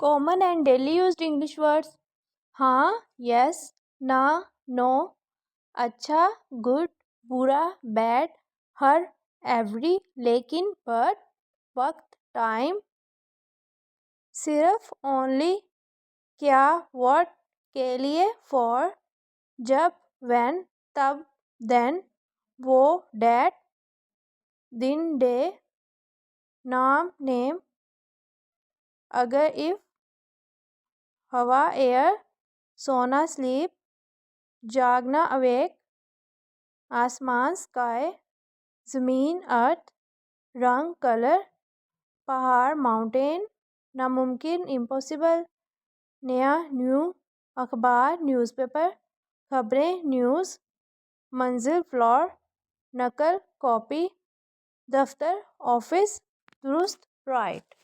Common and daily used English words. हाँ, yes, ना, no, अच्छा, गुड, बुरा, बैड, हर, एवरी, लेकिन, बट, वक्त, टाइम, सिर्फ, ओनली, क्या, व्हाट, के लिए, फॉर, जब, व्हेन, तब, देन, वो, डैट, दिन, डे, नाम, नेम, अगर, इफ, हवा, एयर, सोना, स्लीप, जागना, अवेक, आसमान, स्काई, ज़मीन, अर्थ, रंग, कलर, पहाड़, माउंटेन, नामुमकिन, इम्पॉसिबल, नया, न्यू, अखबार, न्यूज़पेपर, खबरें, न्यूज़, मंजिल, फ्लोर, नकल, कॉपी, दफ्तर, ऑफिस, दुरुस्त, राइट।